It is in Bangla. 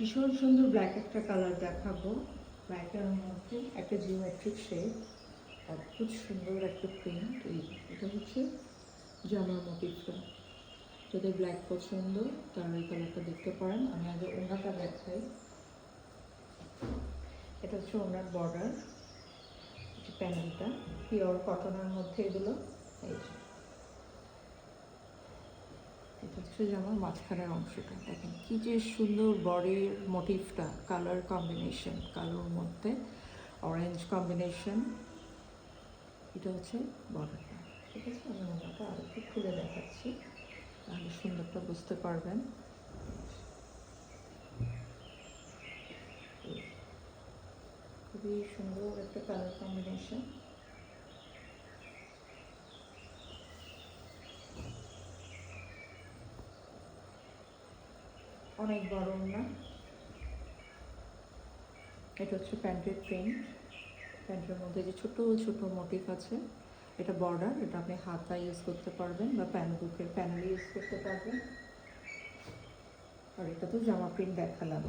ভীষণ সুন্দর ব্ল্যাক একটা কালার দেখাবো। ব্ল্যাকের মধ্যে একটা জিওমেট্রিক শেড, অদ্ভুত সুন্দর একটা প্রিন্ট। এটা হচ্ছে জামার মোটিভটা। যদি ব্ল্যাক পছন্দ তারা এই কালারটা দেখতে পারেন। আমি আগে ওড়নাটা দেখাই। এটা হচ্ছে ওড়নার বর্ডার, প্যানেলটা পিওর কটনের মধ্যে এগুলো। এই যে এটা হচ্ছে জামার মাঝখানের অংশটা, দেখেন কি যে সুন্দর বডির মোটিভটা, কালার কম্বিনেশন, কালোর মধ্যে অরেঞ্জ কম্বিনেশন। এটা হচ্ছে বর্ডারটা। ঠিক আছে, আমি ওনাটা আর একটু খুলে দেখাচ্ছি, তাহলে সুন্দরটা বুঝতে পারবেন। খুবই সুন্দর একটা কালার কম্বিনেশন। অনেক বড় না। এটা হচ্ছে প্যান্টের প্রিন্ট। প্যান্টের মধ্যে যে ছোট ছোট মোটিভ আছে, এটা বর্ডার। এটা আপনি হাতা ইউজ করতে পারবেন বা প্যানেল ইউজ করতে পারবেন। আর এটা তো জামা প্রিন্ট দেখালাম।